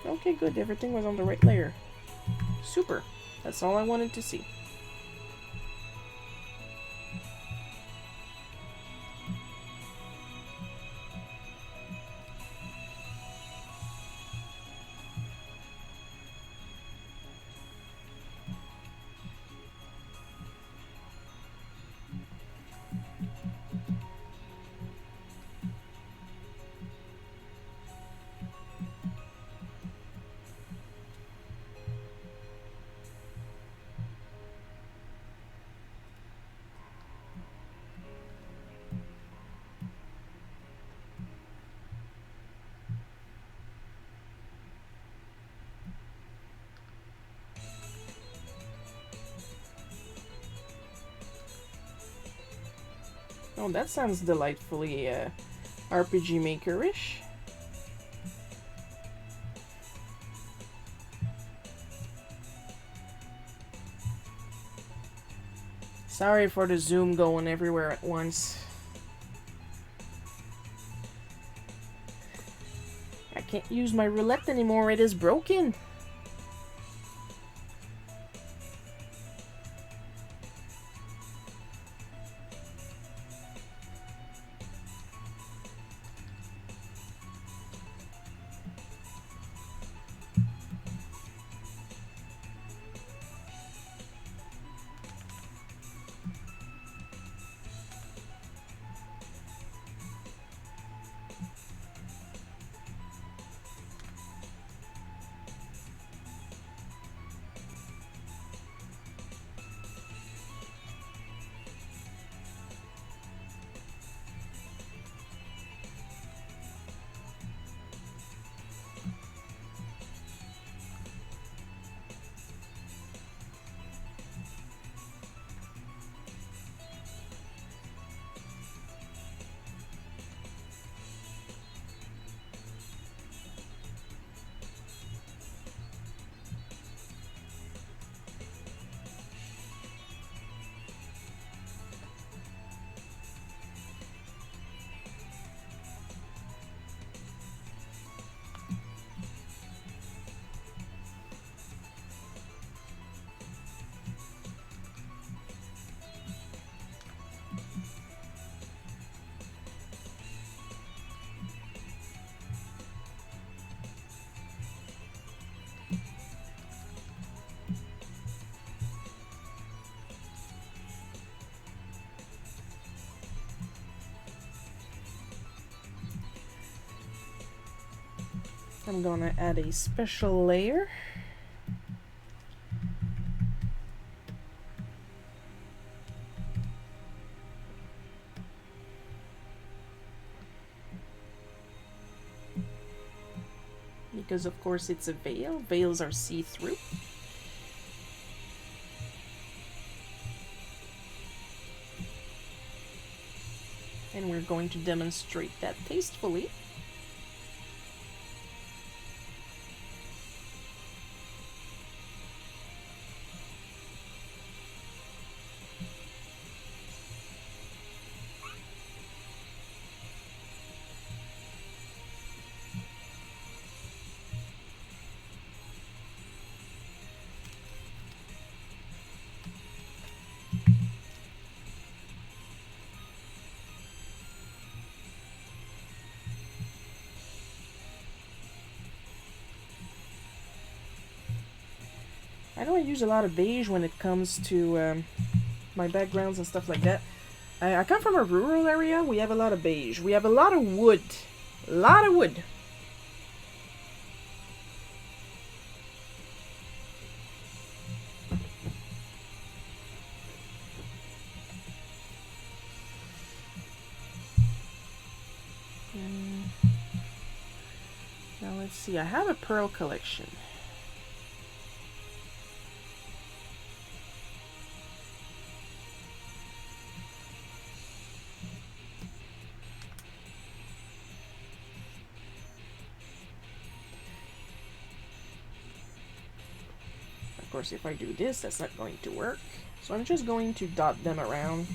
Okay, good. Everything was on the right layer. Super. That's all I wanted to see. Oh, that sounds delightfully RPG Maker-ish. Sorry for the zoom going everywhere at once. I can't use my roulette anymore, it is broken. I'm gonna add a special layer. Because of course it's a veil. Veils are see-through. And we're going to demonstrate that tastefully. I know I use a lot of beige when it comes to my backgrounds and stuff like that. I come from a rural area. We have a lot of beige. We have a lot of wood. A lot of wood. Now let's see. I have a pearl collection. Of course, if I do this, that's not going to work. So I'm just going to dot them around.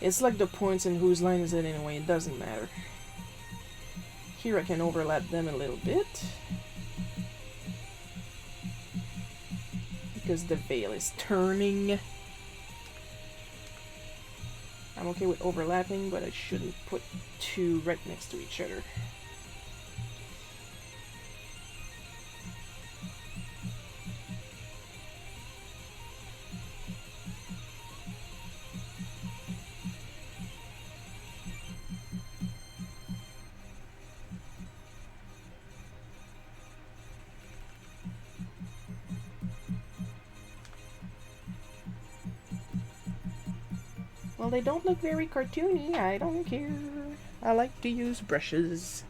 It's like the points and whose line is it anyway, it doesn't matter. Here I can overlap them a little bit. Because the veil is turning. I'm okay with overlapping, but I shouldn't put two right next to each other. Well, they don't look very cartoony. I don't care. I like to use brushes.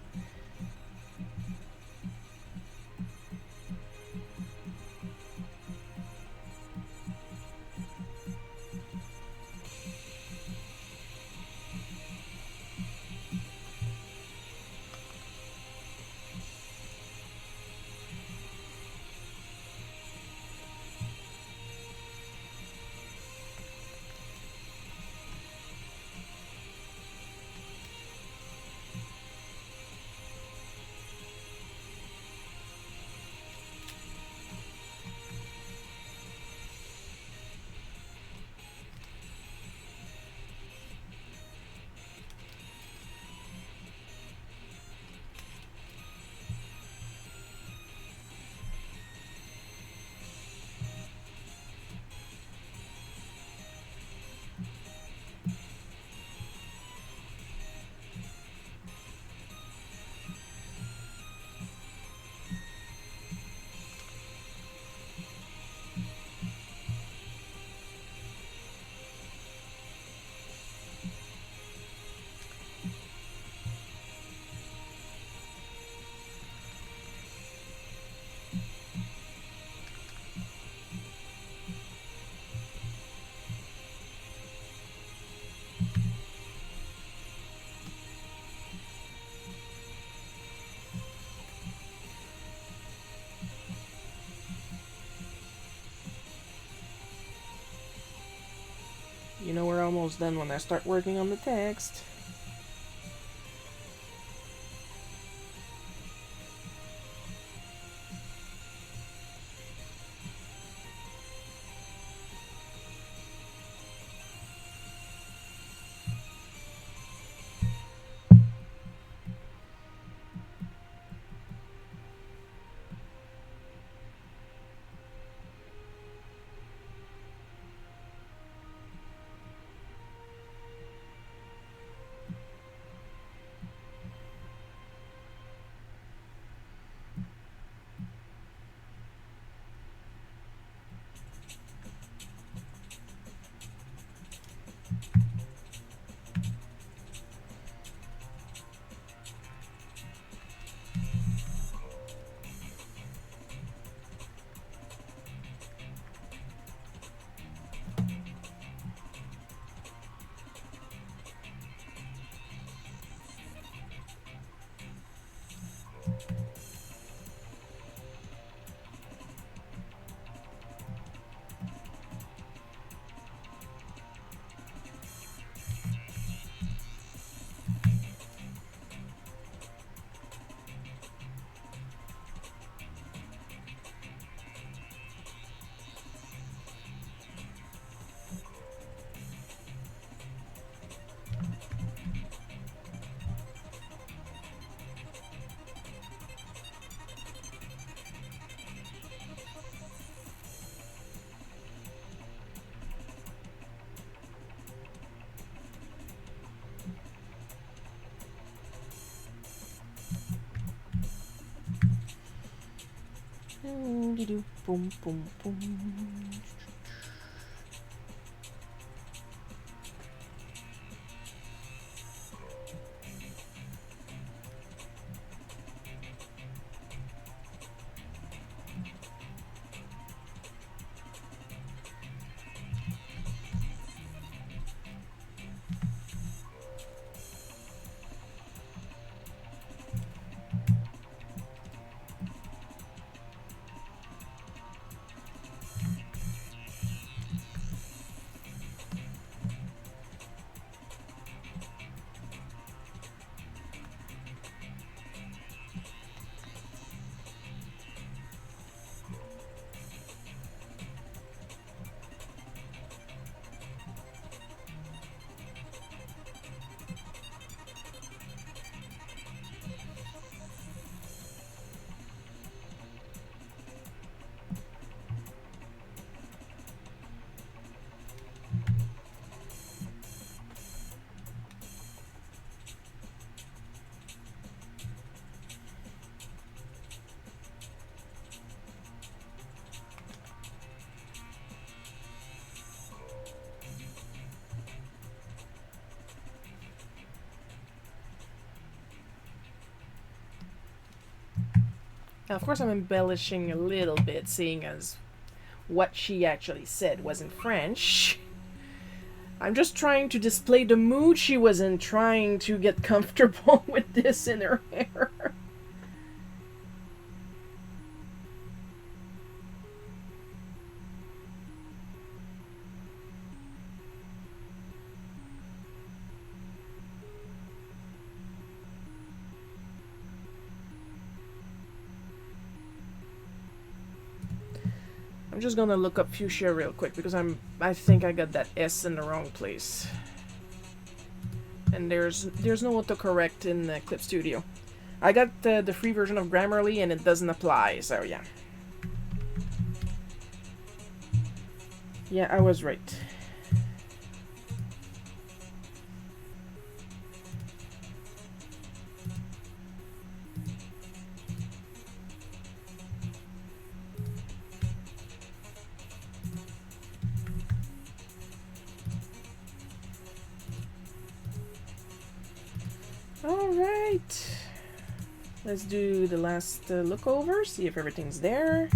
You know we're almost done when I start working on the text. Boom, boom, boom. Now, of course, I'm embellishing a little bit, seeing as what she actually said was in French. I'm just trying to display the mood she was in, trying to get comfortable with this in her hair. I'm just gonna look up fuchsia real quick because I think I got that S in the wrong place. And there's no autocorrect in Clip Studio. I got the free version of Grammarly and it doesn't apply, so yeah. Yeah, I was right. Alright. Let's do the last look over, see if everything's there.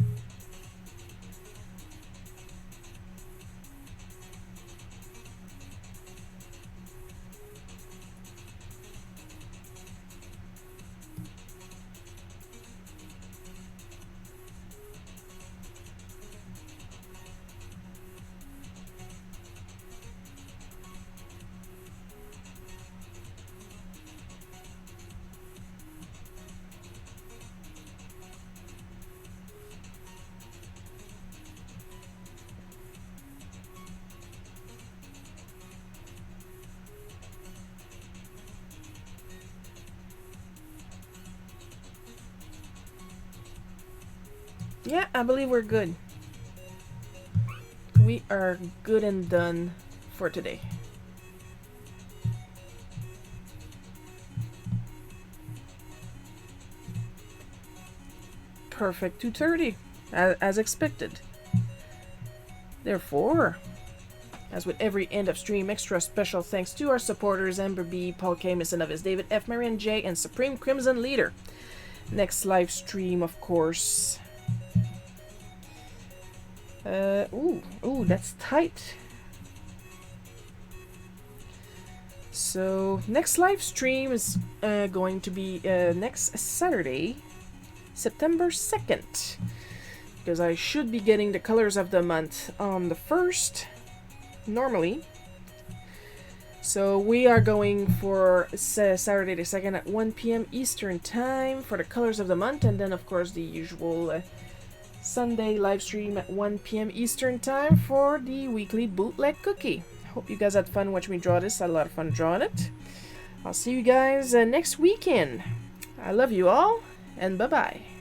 Yeah, I believe we're good. We are good and done for today. Perfect 2:30, as expected. Therefore, as with every end of stream, extra special thanks to our supporters Amber B, Paul K, Miss Novice, David F, Marian J, and Supreme Crimson Leader. Next live stream, of course. Ooh, that's tight. So, next live stream is going to be next Saturday, September 2nd. Because I should be getting the colors of the month on the 1st, normally. So we are going for Saturday the 2nd at 1 p.m. Eastern Time for the colors of the month, and then of course the usual Sunday live stream at 1 p.m. Eastern Time for the weekly bootleg cookie. Hope you guys had fun watching me draw this. I had a lot of fun drawing it. I'll see you guys next weekend. I love you all, and bye-bye.